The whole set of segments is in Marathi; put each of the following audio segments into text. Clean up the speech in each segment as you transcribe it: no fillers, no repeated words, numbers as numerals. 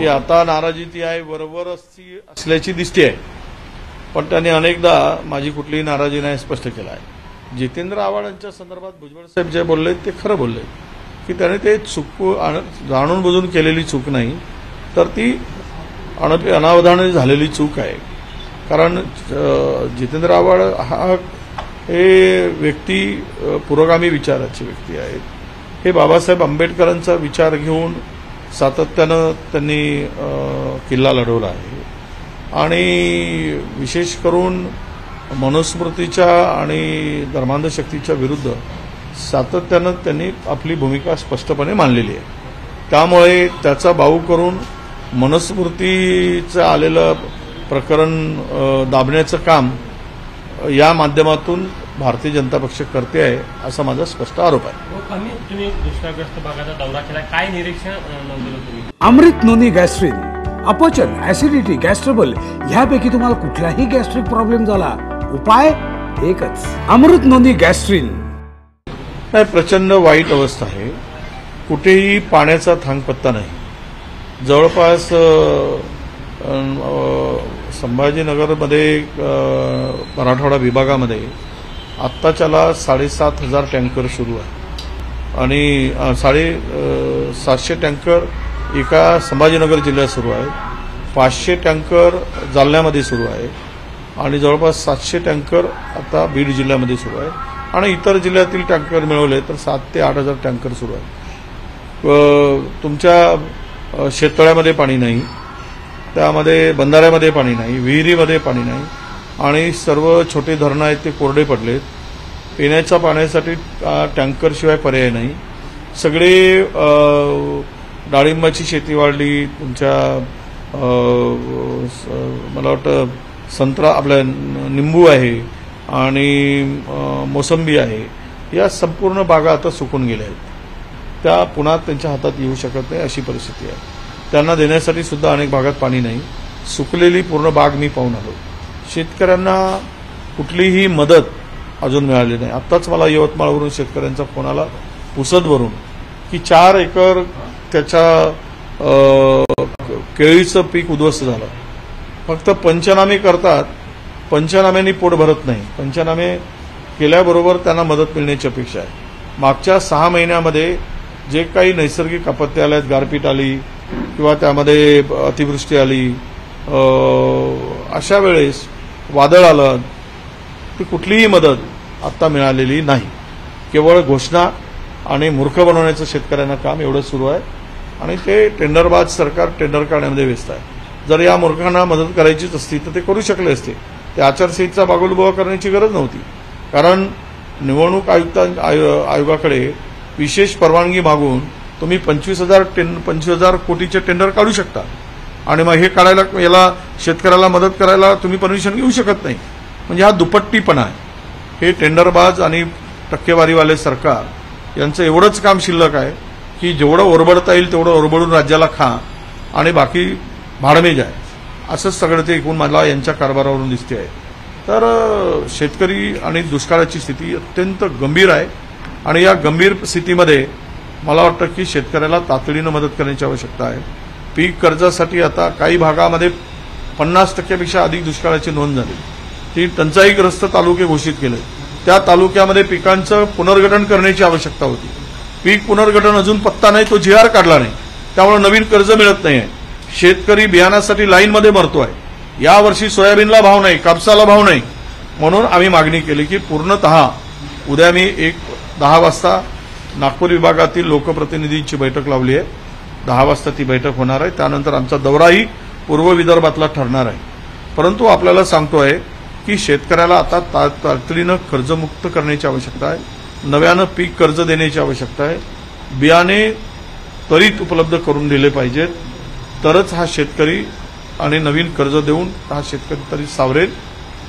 ती आता नाराजी ती आहे बरोबर असल्याची दिसते आहे, पण त्यांनी अनेकदा माझी कुठलीही नाराजी नाही स्पष्ट केला आहे. जितेंद्र आव्हाड यांच्या संदर्भात भुजबळ साहेब जे बोलले ते खरं बोलले की त्याने ते चूक जाणून बुजून केलेली चूक नाही, तर ती अनावधानाने झालेली चूक आहे. कारण जितेंद्र आव्हाड हा हे व्यक्ती पुरोगामी विचाराची व्यक्ती आहेत. हे बाबासाहेब आंबेडकरांचा विचार घेऊन सातत्यानं त्यांनी किल्ला लढवला आहे आणि विशेष करून मनुस्मृतीच्या आणि धर्मांध शक्तीच्या विरुद्ध सातत्यानं त्यांनी आपली भूमिका स्पष्टपणे मांडलेली आहे. त्यामुळे त्याचा बाऊ करून मनुस्मृतीचं आलेलं प्रकरण दाबण्याचं काम या माध्यमातून भारतीय जनता पक्ष करते आहे असा माझा स्पष्ट आरोप आहे. तुम्ही दुष्काळग्रस्त भागाचा दौरा केला, काय निरीक्षण नोंदवलं तुम्ही? अमृत नोनी गॅस्ट्रिन, अपचन, ऍसिडिटी, गॅस्ट्रबल ह्यापैकी तुम्हाला कुठलाही गॅस्ट्रिक प्रॉब्लेम झाला, उपाय एकच, अमृत नोनी गॅस्ट्रिन. नाही, प्रचंड वाईट अवस्था आहे. कुठेही पाण्याचा थांगपत्ता नाही. जवळपास संभाजीनगरमध्ये मराठवाडा विभागामध्ये आत्ताच्याला 7,500 टँकर सुरू आहे आणि 750 टँकर एका संभाजीनगर जिल्ह्यात सुरू आहेत, 500 टँकर जालन्यामध्ये सुरू आहे आणि जवळपास 700 टँकर आता बीड जिल्ह्यामध्ये सुरू आहे आणि इतर जिल्ह्यातील टँकर मिळवले तर 7,000 ते 8,000 टँकर सुरू आहेत. तुमच्या शेततळ्यामध्ये पाणी नाही, त्यामध्ये बंधाऱ्यामध्ये पाणी नाही, विहिरीमध्ये पाणी नाही आणि सर्व छोटे धरणं आहेत ते कोरडे पडलेत. पिण्याच्या पाण्यासाठी टँकरशिवाय पर्याय नाही. सगळे डाळिंबाची शेती वाढली, तुमच्या मला वाटतं संत्रा आपल्या निंबू आहे आणि मोसंबी आहे, या संपूर्ण बागा आता सुकून गेल्या आहेत. त्या पुन्हा त्यांच्या हातात येऊ शकत नाही अशी परिस्थिती आहे. त्यांना देण्यासाठी सुद्धा अनेक भागात पाणी नाही. सुकलेली पूर्ण बाग मी पाहून आलो. शेतकऱ्यांना कुठलीही मदत अजून मिळाली नाही. आत्ताच मला यवतमाळवरून शेतकऱ्यांचा फोन आला पुसदवरून की 4 एकर त्याच्या केळीचं पीक उद्ध्वस्त झालं. फक्त पंचनामे करतात, पंचनाम्यांनी पोट भरत नाही. पंचनामे केल्याबरोबर त्यांना मदत मिळण्याची अपेक्षा आहे. मागच्या 6 महिन्यामध्ये जे काही नैसर्गिक आपत्ती आल्या, गारपीट आली किंवा त्यामध्ये अतिवृष्टी आली, अशा वेळेस वादळ आलं, ती कुठलीही मदत आता मिळालेली नाही. केवळ घोषणा आणि मूर्ख बनवण्याचं शेतकऱ्यांना काम एवढं सुरू आहे आणि ते टेंडरबाज सरकार टेंडर काढण्यामध्ये व्यस्त आहे. जर या मूर्खांना मदत करायचीच असती तर ते करू शकले असते. ते आचारसंहितेचा बागोलबुवा करण्याची गरज नव्हती. कारण निवडणूक आयोगाकडे विशेष परवानगी मागून तुम्ही 25,000 कोटीचे टेंडर काढू शकता आणि मग हे काढायला, याला शेतकऱ्याला मदत करायला तुम्ही परमिशन घेऊ शकत नाही. म्हणजे हा दुपट्टीपणा आहे. हे टेंडरबाज आणि टक्केवारीवाले सरकार यांचं एवढंच काम शिल्लक आहे की जेवढं ओरबडता येईल तेवढं ओरबडून राज्याला खा आणि बाकी भाडमे जाय, असंच सगळं ते एकूण मला यांच्या कारभारावरून दिसते आहे. तर शेतकरी आणि दुष्काळाची स्थिती अत्यंत गंभीर आहे आणि या गंभीर स्थितीमध्ये मला वाटतं की शेतकऱ्याला तातडीनं मदत करण्याची आवश्यकता आहे. पीक कर्जासाठी आता काही भागामध्ये 50% अधिक दुष्काळाची नोंद झाली. ती टंचाईग्रस्त तालुके घोषित केले. त्या तालुक्यामध्ये पिकांचं पुनर्गठन करण्याची आवश्यकता होती. पीक पुनर्गठन अजून पत्ता नाही, तो GR काढला नाही, त्यामुळे नवीन कर्ज मिळत नाही आहे. शेतकरी बियाणासाठी लाईनमध्ये मरतोय. यावर्षी सोयाबीनला भाव नाही, कापसाला भाव नाही, म्हणून आम्ही मागणी केली की पूर्णतः उद्या मी 10 वाजता नागपूर विभागातील लोकप्रतिनिधींची बैठक लावली आहे. 10 वाजता ती बैठक होणार आहे. त्यानंतर आमचा दौराही पूर्व विदर्भातला ठरणार आहे. परंतु आपल्याला सांगतोय की शेतकऱ्याला आता तातडीनं कर्जमुक्त करण्याची आवश्यकता आहे. नव्यानं पीक कर्ज देण्याची आवश्यकता आहे. बियाणे त्वरित उपलब्ध करून दिले पाहिजेत, तरच हा शेतकरी आणि नवीन कर्ज देऊन हा शेतकरी तरी सावरेल.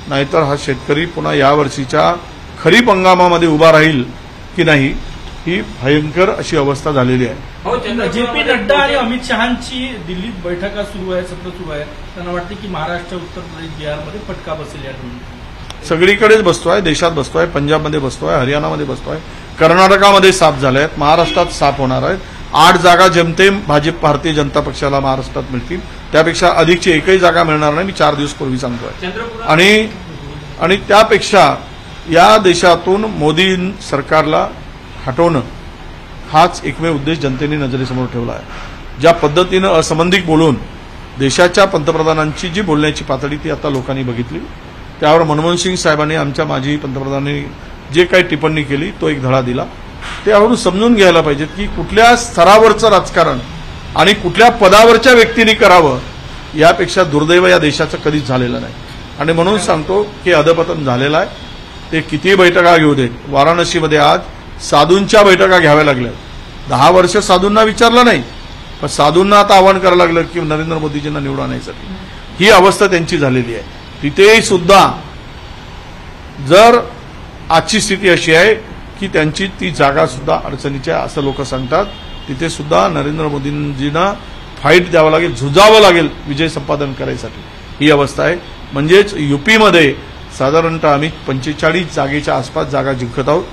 नाहीतर हा शेतकरी पुन्हा यावर्षीच्या खरीप हंगामामध्ये उभा राहील की नाही, ही भयंकर अशी अवस्था झालेली आहे. जेपी नड्डा आणि अमित शहांची दिल्लीत बैठका सुरू आहे, सत्र सुरू आहे. त्यांना वाटते की महाराष्ट्र, उत्तर प्रदेश, बिहारमध्ये फटका बसेल. या सगळीकडेच बसतोय, देशात बसतोय, पंजाबमध्ये बसतोय, हरियाणामध्ये बसतोय, कर्नाटकामध्ये साफ झाले आहेत, महाराष्ट्रात साफ होणार आहेत 8 जागा जेमतेम भाजप भारतीय जनता पक्षाला महाराष्ट्रात मिळतील, त्यापेक्षा अधिकची एकही जागा मिळणार नाही, मी 4 दिवस पूर्वी सांगतोय. आणि त्यापेक्षा या देशातून मोदी सरकारला हटवणं हाच एकमेव उद्देश जनतेने नजरेसमोर ठेवला आहे. ज्या पद्धतीनं असंबंधित बोलून देशाच्या पंतप्रधानांची जी बोलण्याची पातळी ती आता लोकांनी बघितली, त्यावर मनमोहन सिंग साहेबांनी आमच्या माजी पंतप्रधानांनी जे काही टिप्पणी केली तो एक धडा दिला. त्यावरून समजून घ्यायला पाहिजे की कुठल्या स्तरावरचं राजकारण आणि कुठल्या पदावरच्या व्यक्तींनी करावं यापेक्षा दुर्दैव या देशाचं कधीच झालेलं नाही. आणि म्हणून सांगतो की अधपतन झालेलं आहे. ते किती बैठका घेऊ देत. वाराणसीमध्ये आज साधूंच्या बैठका घ्याव्या लागल्या. 10 वर्ष साधूंना विचारलं नाही, पण साधूंना आता आवाहन करायला लागलं की नरेंद्र मोदीजींना निवडून आणण्यासाठी. ही अवस्था त्यांची झालेली आहे. तिथेही सुद्धा जर आजची स्थिती अशी आहे की त्यांची ती जागा सुद्धा अडचणीची आहे असं लोक सांगतात, तिथे सुद्धा नरेंद्र मोदींजींना फाईट द्यावं लागेल, झुजावं लागेल विजय संपादन करायसाठी. ही अवस्था आहे. म्हणजेच यूपीमध्ये साधारणतः आम्ही 45 जागेच्या आसपास जागा जिंकत आहोत.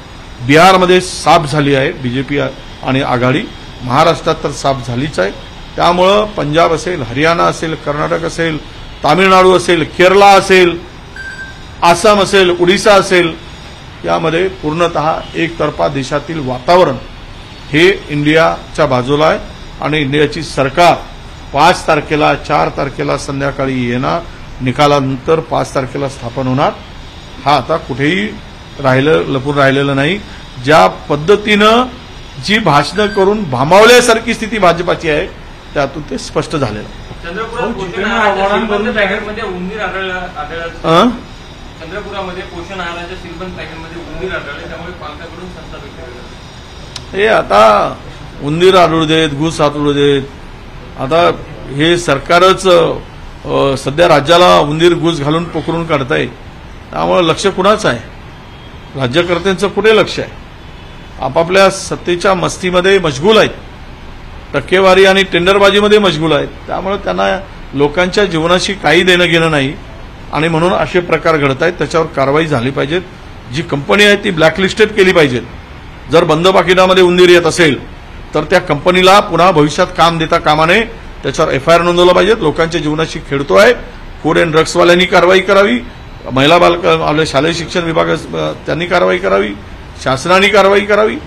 बिहारमध्ये साफ झाली आहे बीजेपी आणि आघाडी, महाराष्ट्रात तर साफ झालीच आहे. त्यामुळं पंजाब असेल, हरियाणा असेल, कर्नाटक असेल, तामिळनाडू असेल, केरळ असेल, आसाम असेल, ओडिशा असेल, यामध्ये पूर्णतः एकतर्फा देशातील वातावरण हे इंडियाच्या बाजूला आहे. आणि इंडियाची सरकार 5 तारखेला 4 तारखेला संध्याकाळी येणार, निकालानंतर 5 तारखेला स्थापन होणार. हा आता कुठेही लपून राहिलेलं नाही. ज्या पद्धतीनं जी भाषणं करून भामावल्यासारखी स्थिती भाजपाची आहे त्यातून ते स्पष्ट झालेलं आहे. चंद्रपुरामध्ये पोषण आहाराच्या श्रीमंत पॅकेटमध्ये उंदीर आढळले, त्यामुळे पालकांकडून संताप व्यक्त केला. हे आता उंदीर आढळू देत, घुस आढळू देत, आता हे सरकारच सध्या राज्याला उंदीर घुस घालून पोखरून काढताय. त्यामुळे लक्ष कुणाचं आहे? राज्यकर्त्यांचं कुठे लक्ष आहे? आपापल्या सत्तेच्या मस्तीमध्ये मशगूल आहेत, टक्केवारी आणि टेंडरबाजीमध्ये मशगूल आहेत. त्यामुळे त्यांना लोकांच्या जीवनाशी काही देणं घेणं नाही. आणि म्हणून असे प्रकार घडत आहेत, त्याच्यावर कारवाई झाली पाहिजे. जी कंपनी आहे ती ब्लॅकलिस्टेड केली पाहिजे. जर बंद पाकिटामध्ये उंदीर येत असेल तर त्या कंपनीला पुन्हा भविष्यात काम देता कामा नये, त्याच्यावर एफआयआर नोंदवला पाहिजे. लोकांच्या जीवनाशी खेळतोय. फूड अँड ड्रग्सवाल्यांनी कारवाई करावी, महिला आपल्या शालेय शिक्षण विभाग त्यांनी कारवाई करावी, शासनाने कारवाई करावी,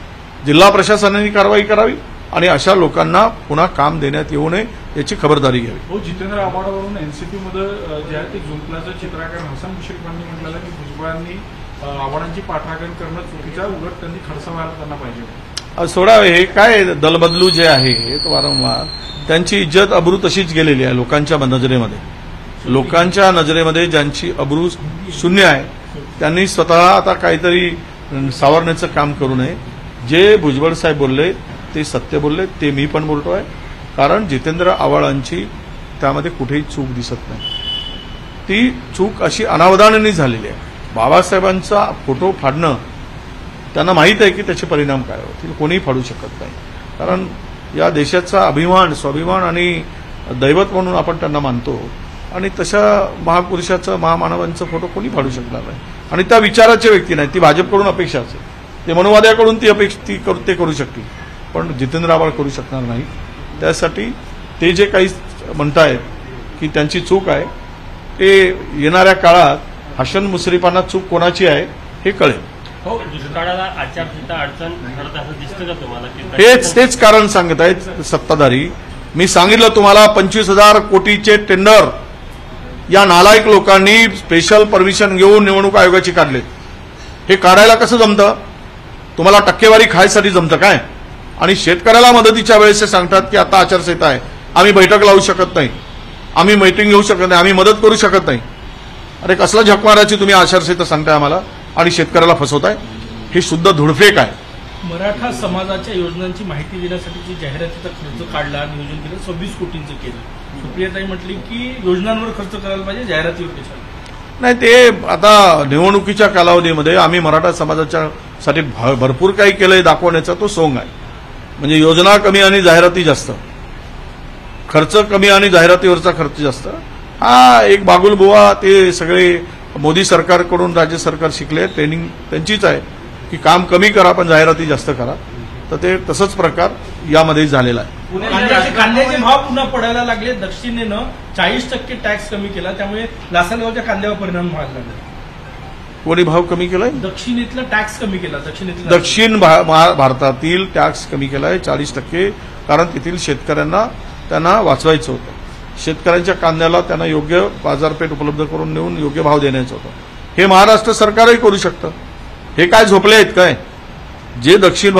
जिल्हा प्रशासनाने कारवाई करावी आणि अशा लोकांना पुन्हा काम देण्यात येऊ नये याची खबरदारी घ्यावी. हो, जितेंद्र आव्हाडावरून एनसीपीमध्ये जे आहे ते जुंपल्याचं चित्रकार हसन मुश्रीफांनी म्हटलेलं की भुजबळांनी आव्हाडांची पाठराखण करणं चुकीचं, उलट त्यांनी खडसा व्हायला त्यांना पाहिजे. सोडा, हे काय दलबदलू जे आहे तो वारंवार त्यांची इज्जत अब्रू तशीच गेलेली आहे लोकांच्या नजरेमध्ये. लोकांच्या नजरेमध्ये ज्यांची अब्रू शून्य आहे त्यांनी स्वतः आता काहीतरी सावरण्याचं काम करू नये. जे भुजबळ साहेब बोलले ते सत्य बोलले, ते मी पण बोलतोय. कारण जितेंद्र आव्हाडांची त्यामध्ये कुठेही चूक दिसत नाही. ती चूक अशी अनावधानाने झालेली आहे. बाबासाहेबांचा फोटो फाडणं त्यांना माहीत आहे की त्याचे परिणाम काय होतील, कोणीही फाडू शकत नाही. कारण या देशाचा अभिमान, स्वाभिमान आणि दैवत म्हणून आपण त्यांना मानतो. आणि तशा महापुरुषाचं, महामानवांचा फोटो कोणी फाडू शकणार नाही. आणि त्या विचाराचे व्यक्ती नाही, ती भाजपकडून अपेक्षा असेल, ते मनोवाद्याकडून ते करू शकतील, पण जितेंद्र आव्हाड करू शकणार नाही. त्यासाठी ते जे काही म्हणतायत की त्यांची चूक आहे, ते येणाऱ्या काळात हसन मुश्रीफांना चूक कोणाची आहे हे कळेल. हो, दुष्काळाला आचारसंहिता अडचण ठरत असं दिसतं का तुम्हाला? तेच कारण सांगत आहेत सत्ताधारी. मी सांगितलं तुम्हाला 25,000 कोटीचे टेंडर या नालायक लोकांनी स्पेशल परमिशन घेऊन निवडणूक आयोगाची काढले. हे काढायला कसं जमतं? तुम्हाला टक्केवारी खायसाठी जमतं काय? आणि शेतकऱ्याला मदतीच्या वेळेस ते सांगतात की आता आचारसंहिता आहे, आम्ही बैठक लावू शकत नाही, आम्ही मीटिंग घेऊ शकत नाही, आम्ही मदत करू शकत नाही. अरे कसला झकमाराची तुम्ही आचारसंहिता सांगताय आम्हाला आणि शेतकऱ्याला फसवताय? हे शुद्ध धुडफेक आहे. मराठा समाजाच्या योजनांची माहिती देण्यासाठी जी जाहिरातीचा खर्च काढला, नियोजन केलं, 26 कोटींचं केलं. सुप्रियाताई म्हटली की योजनांवर खर्च करायला पाहिजे, जाहिरातीवर कशाला नाही. ते आता निवडणुकीच्या कालावधीमध्ये आम्ही मराठा समाजाच्या साठी भरपूर काही केलंय दाखवण्याचा तो सोंग आहे. म्हणजे योजना कमी आणि जाहिराती जास्त, खर्च कमी आणि जाहिरातीवरचा खर्च जास्त. हा एक बागुलबुवा, ते सगळे मोदी सरकारकडून राज्य सरकार शिकले, ट्रेनिंग त्यांचीच आहे की काम कमी करा पण जाहिराती जास्त करा. तर ते तसंच प्रकार यामध्ये झालेला आहे. कांद्याचे भाव पुन्हा पडायला लागले. दक्षिणेनं 40% टॅक्स कमी केला, त्यामुळे लासलगावच्या कांद्यावर परिणाम व्हायला लागला. कोणी भाव कमी केलाय? दक्षिणेतला टॅक्स कमी केला. दक्षिण भारतातील टॅक्स कमी केलाय 40%, कारण तेथील शेतकऱ्यांना त्यांना वाचवायचं होतं. शेतकऱ्यांच्या कांद्याला त्यांना योग्य बाजारपेठ उपलब्ध करून नेऊन योग्य भाव देण्याचं होतं. हे महाराष्ट्र सरकारही करू शकतं. हे काय झोपले आहेत काय? जे दक्षिण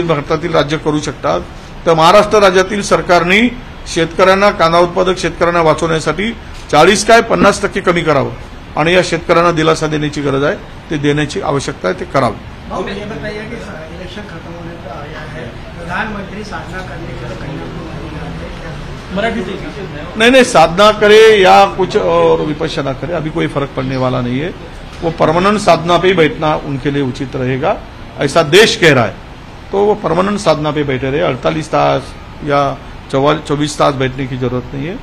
भारतातील राज्य करू शकतात, तर महाराष्ट्र राज्यातील सरकारने शेतकऱ्यांना, कांदा उत्पादक शेतकऱ्यांना वाचवण्यासाठी 40 काय 50% कमी करावं आणि या शेतकऱ्यांना दिलासा देण्याची गरज आहे. ते देण्याची आवश्यकता आहे, ते करावं. इलेक्शन खत्म होने पर आया है, प्रधानमंत्री साधना करने के लिए कन्याकुमारी मराठी नहीं, साधना करे या कुछ और विपश्यना करे, अभी कोई फर्क पड़ने वाला नहीं है. वो परमानेंट साधना पे बैठना उनके लिए उचित रहेगा, ऐसा देश कह रहा है. तो वो परमानेंट साधना पे बैठे रहे. 48 तास या 24 तास बैठने की जरूरत नहीं है.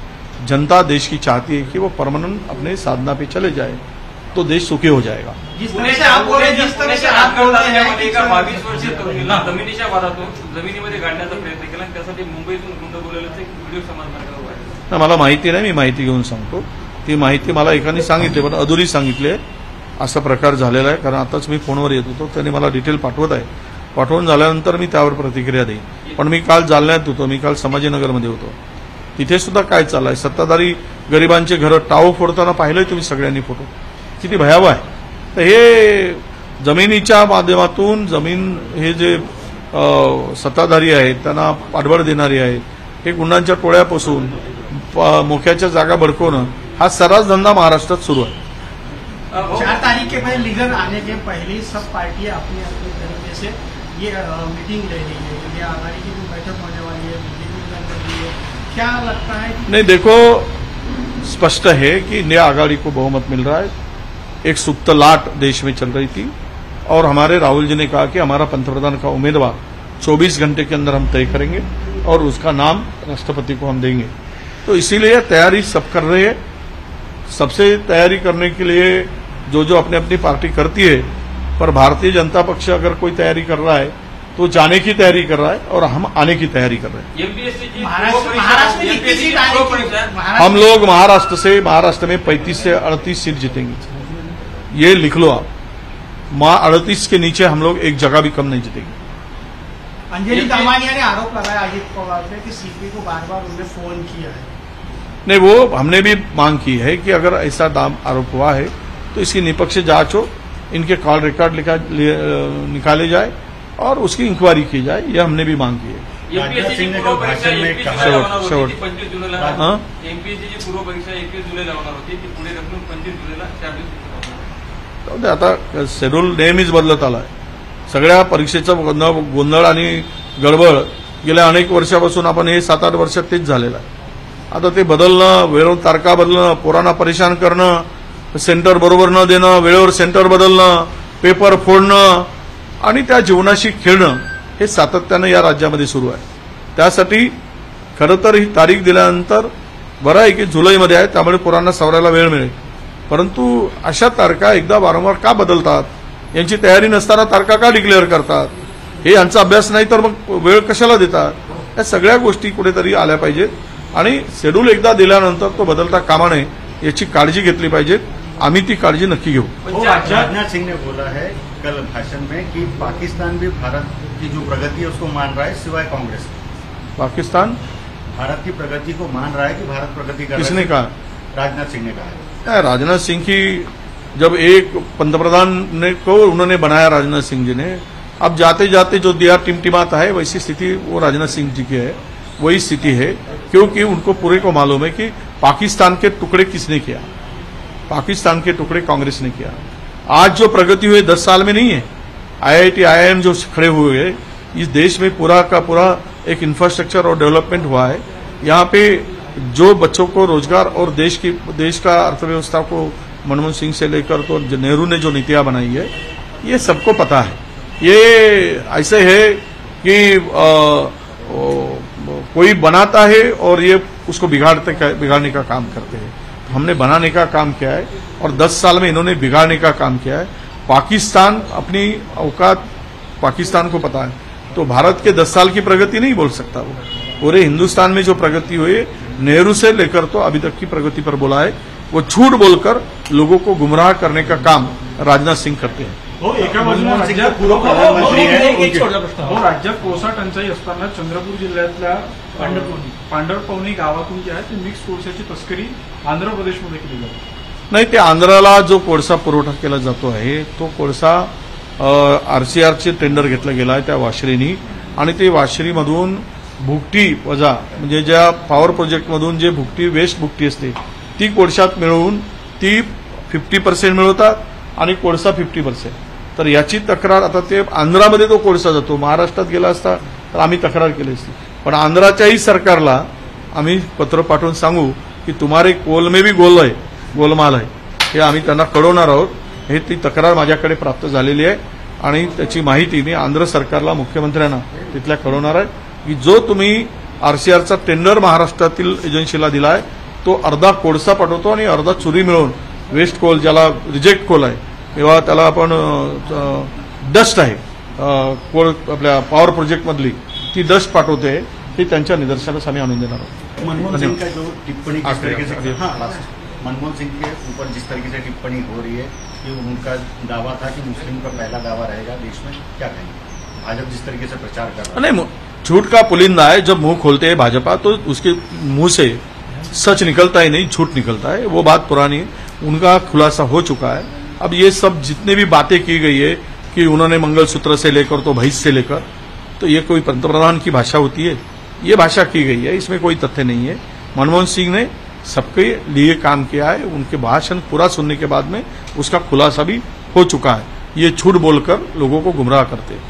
जनता देश की चाहती है कि वो परमानेंट अपने साधना पे चले जाए, तो देश सुखी हो जाएगा. जिस तरह से आप बोल रहे हैं, जिस तरह से आप बोल रहे हैं कि 22 वर्षीय तरुणीला जमिनीच्या वादातून जमिनीमध्ये गाडण्याचा प्रयत्न केला आणि त्यासाठी मुंबईतून गुंड बोलवल्याचं एक व्हिडिओ समाज मार्गावर व्हायरल. मला माहिती नाही, मी माहिती घेऊन सांगतो. ती माहिती मला एकाने सांगितली, पण अधुरी सांगितली आहे. असा प्रकार झालेला आहे, कारण आताच मी फोनवर येत होतो, त्यांनी मला डिटेल पाठवत आहे. पाठवून झाल्यानंतर मी त्यावर प्रतिक्रिया देईन. पण मी काल जालन्यात होतो, मी काल संभाजीनगरमध्ये होतो. तिथे सुद्धा काय चाललंय, सत्ताधारी गरिबांचे घरं टाळू फोडताना पाहिलंय तुम्ही सगळ्यांनी फोटो, किती भयावह आहे. तर हे जमिनीच्या माध्यमातून हे जे सत्ताधारी आहेत त्यांना पाठबळ देणारी आहेत, हे गुंडांच्या टोळ्यापासून मोक्याच्या जागा भडकवणं हा सर्रास धंदा महाराष्ट्रात सुरू आहे. 4 तारीख के पहले लीडर आने के पहले सब पार्टियां अपने अपने तरीके से ये मीटिंग ले रही है, इंडिया आघाड़ी की भी बैठक होने वाली है, बीजेपी कर रही है. क्या लगता है कि नहीं, देखो स्पष्ट है कि इंडिया आघाड़ी को बहुमत मिल रहा है. एक सुप्त लाट देश में चल रही थी और हमारे राहुल जी ने कहा कि हमारा पंतप्रधान का उम्मीदवार 24 घंटे के अंदर हम तय करेंगे और उसका नाम राष्ट्रपति को हम देंगे. तो इसीलिए तैयारी सब कर रहे हैं. सबसे तैयारी करने के लिए जो अपनी अपनी पार्टी करती है, पर भारतीय जनता पक्ष अगर कोई तैयारी कर रहा है तो जाने की तैयारी कर रहा है और हम आने की तैयारी कर रहे हैं. महाराष्ट्र में कितनी सीट आएगी? हम लोग महाराष्ट्र में 35 से 38 सीट जीतेंगे. ये लिख लो आप. 38 के नीचे हम लोग एक जगह भी कम नहीं जीतेंगे. अंजलि दमानिया ने आरोप लगाया अजित पवार पे कि सीपी को बार बार उन्होंने फोन किया है. नहीं, वो हमने भी मांग की है कि अगर ऐसा आरोप हुआ है तो इसकी निष्पक्ष जांच हो, इनके कॉल रिकॉर्ड निकाले जाए और उसकी इंक्वायरी की जाए. ये हमने भी मांग की है. एमपीएससीची पूर्व परीक्षा 21 जुलैला होणार होती, 25 जुलैला. एमपीएससीची पूर्व परीक्षा 21 जुलैला होणार होती, ती पुढे ढकलून 25 जुलैला 4 दिवस. आता शेड्यूल नेहमीच बदलत आलाय. सगळ्या परीक्षेचं गोंधळ आणि गडबड गेल्या अनेक वर्षापासून आपण हे 7-8 वर्षात तेच झालेलं आहे. आता ते बदलणं, वेळेवर तारखा बदलणं, पोरांना परेशान करणं, सेंटर बरोबर न देणं, वेळेवर सेंटर बदलणं, पेपर फोडणं आणि त्या जीवनाशी खेळणं हे सातत्यानं या राज्यामध्ये सुरू आहे. त्यासाठी खरं तर ही तारीख दिल्यानंतर बरं आहे की जुलैमध्ये आहे, त्यामुळे पोरांना सवरायला वेळ मिळेल. परंतु अशा तारखा एकदा वारंवार का बदलतात? यांची तयारी नसताना तारखा का डिक्लेअर करतात? हे यांचा अभ्यास नाही तर मग वेळ कशाला देतात? या सगळ्या गोष्टी कुठेतरी आल्या पाहिजेत आणि शेड्यूल एकदा दिल्यानंतर तो बदलता कामा नये याची काळजी घेतली पाहिजे. आम्ही ती काळजी नक्की घेऊ. राजनाथ सिंह ने बोला है कल भाषण में कि पाकिस्तान भी भारत की जो प्रगति है उसको मान रहा है, सिवाय कांग्रेस. पाकिस्तान भारत की प्रगति को मान रहा है कि भारत प्रगति कर रहा है. किसने कहा? राजनाथ सिंह ने कहा है. राजनाथ सिंह की जब एक पंतप्रधान को उन्होंने बनाया राजनाथ सिंह जी ने, अब जाते जाते जो दिया टिमटिमाता है वैसी स्थिति वो राजनाथ सिंह जी की है, वही स्थिति है. क्योंकि उनको पूरे को मालूम है कि पाकिस्तान के टुकड़े किसने किया. पाकिस्तान के टुकड़े कांग्रेस ने किया. आज जो प्रगति हुई 10 साल में नहीं है. IIT IIM जो खड़े हुए हैं, इस देश में पूरा का पूरा एक इंफ्रास्ट्रक्चर और डेवलपमेंट हुआ है. यहाँ पे जो बच्चों को रोजगार और देश का अर्थव्यवस्था को मनमोहन सिंह से लेकर तो नेहरू ने जो नीतियां बनाई है, ये सबको पता है. ये ऐसे है कि कोई बनाता है और ये उसको बिगाड़ने का काम करते हैं. हमने बनाने का काम किया है और 10 साल में इन्होंने बिगाड़ने का काम किया है. पाकिस्तान अपनी औकात पाकिस्तान को पता है. तो भारत के 10 साल की प्रगति नहीं बोल सकता वो। पूरे हिंदुस्तान में जो प्रगति हुई नेहरू से लेकर तो अभी तक की प्रगति पर बोला है। वो झूठ बोलकर लोगों को गुमराह करने का काम राजनाथ सिंह करते हैं। हो एका बाजूला मनमोहन सिंग राज्यात पूर्व प्रधानमंत्री एक आहे. शेवटचा प्रश्न. हो राज्यात कोळसा टंचाई असताना चंद्रपूर जिल्ह्यातल्या पांढरपवनी गावातून जे आहे ते मिक्स कोळशाची तस्करी आंध्र प्रदेशमध्ये केली जाते. नाही, ते आंध्राला जो कोळसा पुरवठा केला जातो आहे तो कोळसा आरसीआरचे टेंडर घेतलं गेलं आहे त्या वाशरीनी, आणि ते वाशरीमधून भुकटी वजा म्हणजे ज्या पॉवर प्रोजेक्टमधून जे भुकटी वेस्ट भुकटी असते ती कोळशात मिळवून ती 50% मिळवतात आणि कोळसा 50%. तर याची तक्रार आता ते आंध्रामध्ये तो कोळसा जातो, महाराष्ट्रात गेला असता तर आम्ही तक्रार केली असती, पण आंध्राच्याही सरकारला आम्ही पत्र पाठवून सांगू की तुम्हारे कोल में भी गोलमाल आहे, हे आम्ही त्यांना कळवणार आहोत. हे ती तक्रार माझ्याकडे प्राप्त झालेली आहे आणि त्याची माहिती मी आंध्र सरकारला, मुख्यमंत्र्यांना तिथल्या कळवणार आहे की जो तुम्ही आरसीआरचा टेंडर महाराष्ट्रातील एजन्सीला दिलाय तो अर्धा कोळसा पाठवतो आणि अर्धा चुरी मिळवून वेस्ट कोल, ज्याला रिजेक्ट कोल आहे किंवा त्याला आपण डस्ट आहे कोल आपल्या पॉवर प्रोजेक्टमधली ती डस्ट पाठवते, ही त्यांच्या निदर्शनास आम्ही आणून देणार आहोत. मनमोहन सिंह का जो टिप्पणी जिस तरीके से आखिरी- हाँ मनमोहन सिंह के ऊपर जिस तरीके से टिप्पणी हो रही है कि उनका दावा था कि मुस्लिम का पहला दावा रहेगा देश में, क्या कहेंगे? भाजपा जिस तरीके से प्रचार कर रहा है. नहीं, झूठ का पुलिंदा है. जब मुंह खोलते हैं भाजपा तो उसके मुंह से सच निकलता ही नहीं, झूठ निकलता है. वो बात पुरानी है, उनका खुलासा हो चुका है. अब ये सब जितने भी बातें की गई है कि उन्होंने मंगलसूत्र से लेकर तो भैंस से लेकर, तो ये कोई पंतप्रधान की भाषा होती है? ये भाषा की गई है, इसमें कोई तथ्य नहीं है. मनमोहन सिंह ने सबके लिए काम किया है. उनके भाषण पूरा सुनने के बाद में उसका खुलासा भी हो चुका है. ये झूठ बोलकर लोगों को गुमराह करते हैं.